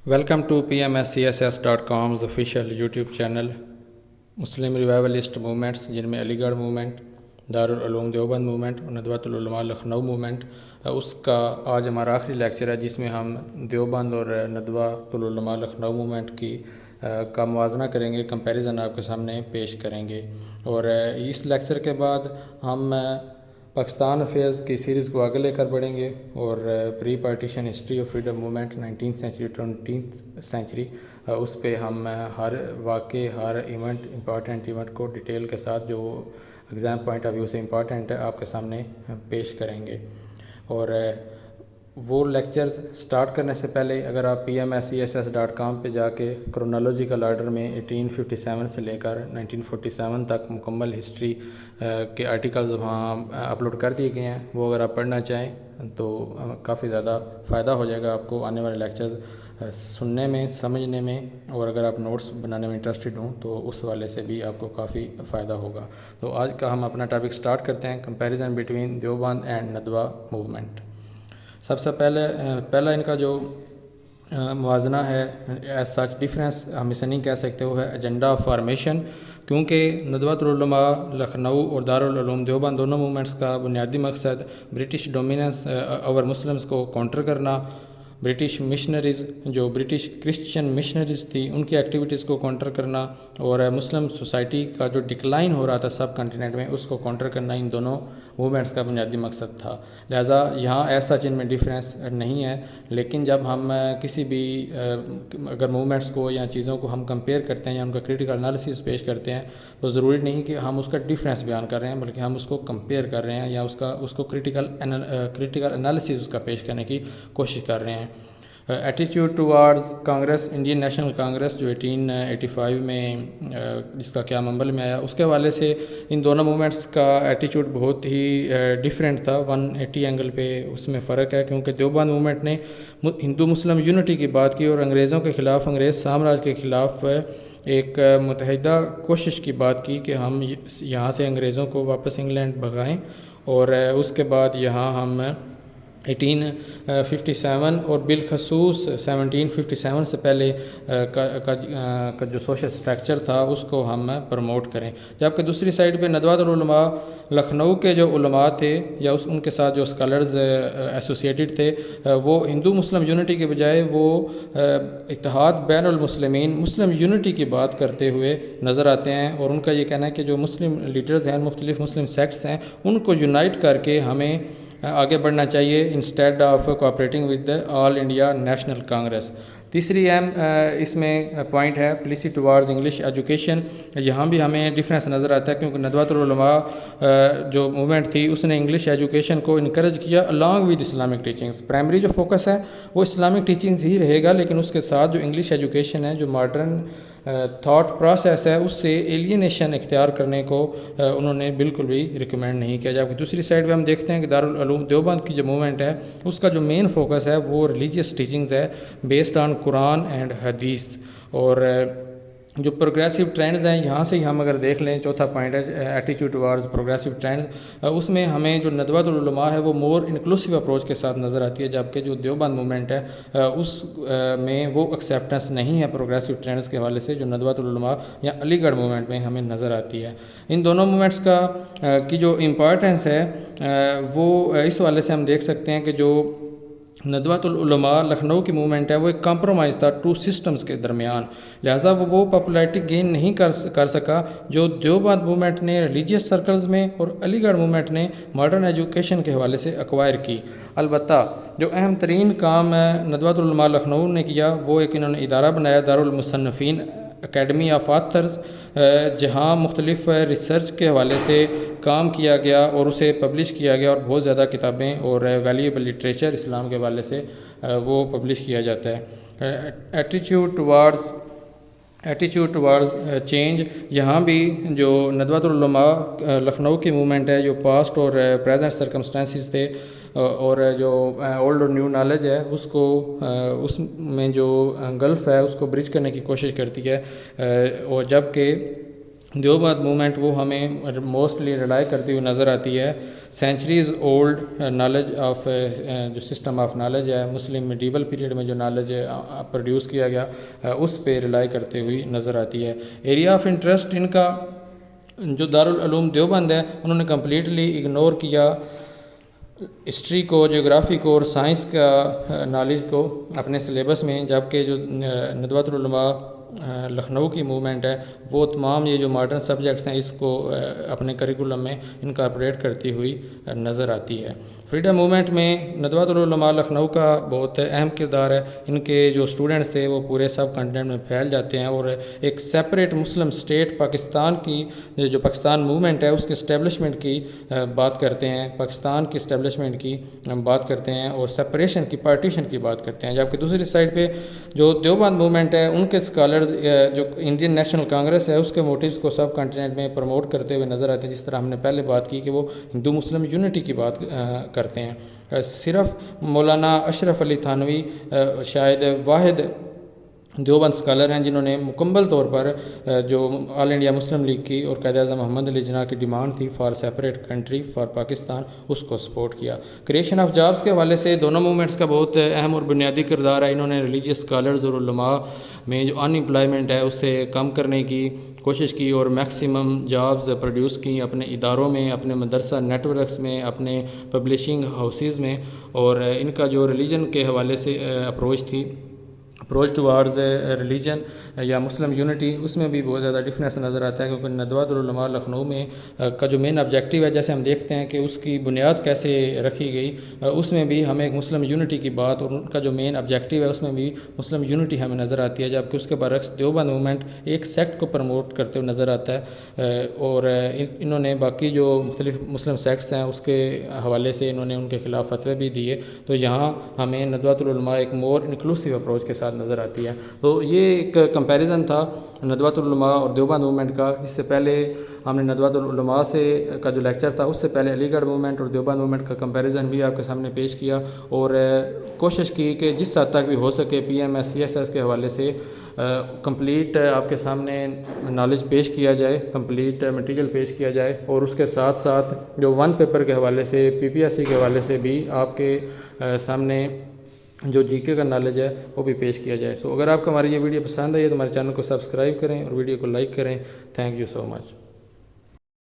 Welcome to PMSCSS.com's official YouTube channel Muslim revivalist movements, جن میں علی گڑھ موومنٹ، دارالعلوم دیوبند موومنٹ اور ندوۃ العلماء لکھنؤ موومنٹ۔ اس کا آج ہمارا آخری لیکچر ہے جس میں ہم دیوبند اور ندوۃ العلماء لکھنؤ موومنٹ کا موازنہ کریں گے، کمپیریزن آپ کے سامنے پیش کریں گے۔ اور اس لیکچر کے بعد ہم پاکستان افیئرز کی سیریز کو آگے لے کر بڑھیں گے اور pre partition history of freedom movement 19th century 20th century, اس پہ ہم ہر واقعے، ہر ایونٹ، امپورٹنٹ ایونٹ کو ڈیٹیل کے ساتھ جو ایگزام پوائنٹ آف ویو سے امپورٹنٹ ہے آپ کے سامنے پیش کریں گے۔ اور وہ لیکچرز سٹارٹ کرنے سے پہلے اگر آپ PMSCSS.com پہ جا کے کرونالوجیکل آرڈر میں 1857 سے لے کر 1947 تک مکمل ہسٹری کے آرٹیکلز وہاں اپلوڈ کر دیے گئے ہیں، وہ اگر آپ پڑھنا چاہیں تو کافی زیادہ فائدہ ہو جائے گا آپ کو آنے والے لیکچرز سننے میں، سمجھنے میں، اور اگر آپ نوٹس بنانے میں انٹرسٹڈ ہوں تو اس والے سے بھی آپ کو کافی فائدہ ہوگا۔ تو آج کا ہم اپنا ٹاپک سٹارٹ کرتے ہیں، comparison between Deoband and Nadwa movement. سب سے پہلا ان کا جو موازنہ ہے، ایز سچ ڈیفرنس ہم اسے نہیں کہہ سکتے، وہ ہے ایجنڈا آف فارمیشن، کیونکہ ندوۃ العلماء لکھنؤ اور دارالعلوم دیوبند دونوں موومنٹس کا بنیادی مقصد برٹش ڈومیننس اوور مسلمز کو کاؤنٹر کرنا، برٹش مشنریز جو برٹش کرسچین مشنریز تھی ان کی ایکٹیویٹیز کو کاؤنٹر کرنا، اور مسلم سوسائٹی کا جو ڈکلائن ہو رہا تھا سب کنٹیننٹ میں اس کو کاؤنٹر کرنا، ان دونوں موومنٹس کا بنیادی مقصد تھا۔ لہٰذا یہاں ایسا جن میں ڈیفرنس نہیں ہے، لیکن جب ہم کسی بھی اگر موومنٹس کو یا چیزوں کو ہم کمپیئر کرتے ہیں یا ان کا کریٹیکل انالیسس پیش کرتے ہیں تو ضروری نہیں کہ ہم اس کا ڈیفرنس بیان کر رہے ہیں، بلکہ ہم اس کو کمپیئر کر رہے ہیں یا اس کو کریٹیکل انالیسس اس کا پیش کرنے کی کوشش کر رہے ہیں۔ ایٹیچیوڈ ٹوارڈز کانگریس، انڈین نیشنل کانگریس جو 1885 میں جس کا قیام عمل میں آیا، اس کے حوالے سے ان دونوں موومنٹس کا ایٹیچیوڈ بہت ہی ڈیفرنٹ تھا، 180 اینگل پہ اس میں فرق ہے، کیونکہ دیوبند موومنٹ نے ہندو مسلم یونٹی کی بات کی اور انگریزوں کے خلاف، انگریز سامراج کے خلاف ایک متحدہ کوشش کی بات کی کہ ہم یہاں سے انگریزوں کو واپس انگلینڈ بھگائیں، اور اس کے بعد یہاں ہم 1857 اور بالخصوص 1757 سے پہلے کا جو سوشل سٹرکچر تھا اس کو ہم پروموٹ کریں، جبکہ دوسری سائڈ پہ ندوۃ العلماء لکھنؤ کے جو علماء تھے یا ان کے ساتھ جو اسکالرز ایسوسیٹڈ تھے، وہ ہندو مسلم یونٹی کے بجائے وہ اتحاد بین المسلمین، مسلم یونٹی کی بات کرتے ہوئے نظر آتے ہیں، اور ان کا یہ کہنا ہے کہ جو مسلم لیڈرز ہیں، مختلف مسلم سیکٹس ہیں، ان کو یونائٹ کر کے ہمیں آگے بڑھنا چاہیے instead of cooperating with all India national Congress. تیسری اہم اس میں پوائنٹ ہے پالیسی ٹوارڈز انگلش ایجوکیشن۔ یہاں بھی ہمیں ڈفرینس نظر آتا ہے، کیونکہ ندوۃ العلماء جو موومنٹ تھی اس نے انگلش ایجوکیشن کو انکریج کیا along with Islamic teachings. Primary جو فوکس ہے وہ اسلامک ٹیچنگز ہی رہے گا، لیکن اس کے ساتھ جو انگلش ایجوکیشن ہے، جو ماڈرن تھاٹ پروسیس ہے، اس سے ایلینیشن اختیار کرنے کو انہوں نے بالکل بھی ریکمینڈ نہیں کیا۔ جبکہ دوسری سائڈ پہ ہم دیکھتے ہیں کہ دارالعلوم دیوبند کی جو موومنٹ ہے اس کا جو مین فوکس ہے وہ ریلیجیس ٹیچنگز ہے بیسڈ آن قرآن اینڈ حدیث، اور جو پروگریسو ٹرینڈز ہیں یہاں سے ہی ہم اگر دیکھ لیں، چوتھا پوائنٹ ہے ایٹیچیوڈ ٹوارڈز پروگریسو ٹرینڈز، اس میں ہمیں جو ندوۃ العلماء ہے وہ مور انکلوسیو اپروچ کے ساتھ نظر آتی ہے، جبکہ جو دیوبند موومنٹ ہے اس میں وہ ایکسیپٹنس نہیں ہے پروگریسو ٹرینڈز کے حوالے سے جو ندوۃ العلماء یا علی گڑھ موومنٹ میں ہمیں نظر آتی ہے۔ ان دونوں موومنٹس کی جو امپورٹنس ہے وہ اس حوالے سے ہم دیکھ سکتے ہیں کہ جو ندوۃ العلماء لکھنؤ کی موومنٹ ہے وہ ایک کمپرومائز تھا ٹو سسٹمز کے درمیان، لہٰذا وہ پاپولیرٹی گین نہیں کر سکا جو دیوبند موومنٹ نے ریلیجیس سرکلز میں اور علی گڑھ موومنٹ نے ماڈرن ایجوکیشن کے حوالے سے ایکوائر کی۔ البتہ جو اہم ترین کام ندوۃ العلماء لکھنؤ نے کیا وہ ایک انہوں نے ادارہ بنایا، دارالمصنفین اکیڈمی آف آتھرز، جہاں مختلف ریسرچ کے حوالے سے کام کیا گیا اور اسے پبلش کیا گیا، اور بہت زیادہ کتابیں اور ویلیویبل لٹریچر اسلام کے حوالے سے وہ پبلش کیا جاتا ہے۔ ایٹیچیوڈ ٹوارڈز چینج، یہاں بھی جو ندوۃ العلماء لکھنؤ کی موومنٹ ہے، جو پاسٹ اور پریزنٹ سرکمسٹانسز تھے اور جو اولڈ اور نیو نالج ہے اس میں جو گلف ہے اس کو برج کرنے کی کوشش کرتی ہے، اور جبکہ دیوبند موومنٹ وہ ہمیں موسٹلی ریلائی کرتی ہوئی نظر آتی ہے سینچریز اولڈ نالج آف جو سسٹم آف نالج ہے مسلم میڈیول پیریڈ میں جو نالج پروڈیوس کیا گیا اس پہ ریلائی کرتے ہوئی نظر آتی ہے۔ ایریا آف انٹرسٹ ان کا جو دارالعلوم دیوبند ہے انہوں نے کمپلیٹلی اگنور کیا ہسٹری کو، جغرافی کو اور سائنس کا نالج کو اپنے سلیبس میں، جبکہ جو ندوۃ العلماء لکھنؤ کی موومنٹ ہے وہ تمام یہ جو ماڈرن سبجیکٹس ہیں اس کو اپنے کریکولم میں انکارپوریٹ کرتی ہوئی نظر آتی ہے۔ فریڈم موومنٹ میں ندوۃ العلماء لکھنؤ کا بہت اہم کردار ہے۔ ان کے جو اسٹوڈنٹس تھے وہ پورے سب کنٹینٹ میں پھیل جاتے ہیں اور ایک سیپریٹ مسلم اسٹیٹ پاکستان کی جو پاکستان موومنٹ ہے اس کے اسٹیبلشمنٹ کی بات کرتے ہیں، پاکستان کی اسٹیبلشمنٹ کی بات کرتے ہیں اور سپریشن کی، پارٹیشن کی بات کرتے ہیں۔ جبکہ دوسری سائڈ پہ جو دیوبند موومنٹ ہے ان کے اسکالرز جو انڈین نیشنل کانگریس ہے اس کے موٹیوز کو سب کنٹیننٹ میں پروموٹ کرتے ہوئے نظر آتے ہیں، جس طرح ہم نے پہلے بات کی کہ وہ ہندو مسلم یونٹی کی بات کرتے ہیں۔ صرف مولانا اشرف علی تھانوی شاید واحد دیوبند اسکالر ہیں جنہوں نے مکمل طور پر جو آل انڈیا مسلم لیگ کی اور قائد اعظم محمد علی جناح کی ڈیمانڈ تھی for separate country for Pakistan اس کو سپورٹ کیا۔ کریشن آف جابس کے حوالے سے دونوں موومنٹس کا بہت اہم اور بنیادی کردار ہے۔ انہوں نے ریلیجیس اسکالرز اور علماء میں جو ان امپلائمنٹ ہے اسے کم کرنے کی کوشش کی اور میکسیمم جابز پروڈیوس کی اپنے اداروں میں، اپنے مدرسہ نیٹ ورکس میں، اپنے پبلشنگ ہاؤسز میں، اور ان کا جو ریلیجن کے حوالے سے اپروچ ٹوارڈز ریلیجن یا مسلم یونٹی اس میں بھی بہت زیادہ ڈفرینس نظر آتا ہے، کیونکہ ندوۃ العلماء لکھنؤ میں کا جو مین آبجیکٹیو ہے جیسے ہم دیکھتے ہیں کہ اس کی بنیاد کیسے رکھی گئی، اس میں بھی ہمیں ایک مسلم یونٹی کی بات اور ان کا جو مین آبجیکٹیو ہے اس میں بھی مسلم یونٹی ہمیں نظر آتی ہے، جبکہ اس کے برعکس دیوبند موومنٹ ایک سیکٹ کو پروموٹ کرتے ہوئے نظر آتا ہے اور انہوں نے باقی جو مختلف مسلم سیکٹس ہیں اس کے حوالے سے انہوں نے ان کے خلاف فتوے بھی دیے۔ تو یہاں ہمیں ندوۃ العلماء ایک مور انکلوسیو اپروچ کے ساتھ نظر آتی ہے۔ تو یہ ایک کمپیریزن تھا ندوۃ العلماء اور دیوبند موومنٹ کا۔ اس سے پہلے ہم نے ندوۃ العلماء کا جو لیکچر تھا اس سے پہلے علی گڑھ موومنٹ اور دیوبند موومنٹ کا کمپیریزن بھی آپ کے سامنے پیش کیا اور کوشش کی کہ جس حد تک بھی ہو سکے P M S C S S کے حوالے سے کمپلیٹ آپ کے سامنے نالج پیش کیا جائے، کمپلیٹ مٹیریل پیش کیا جائے، اور اس کے ساتھ ساتھ جو ون پیپر کے حوالے سے پی پی ایس سی کے حوالے سے بھی آپ کے سامنے جو جی کے کا نالج ہے وہ بھی پیش کیا جائے۔ اگر آپ کو ہماری یہ ویڈیو پسند آئی ہے تو ہمارے چینل کو سبسکرائب کریں اور ویڈیو کو لائک کریں۔ Thank you so much.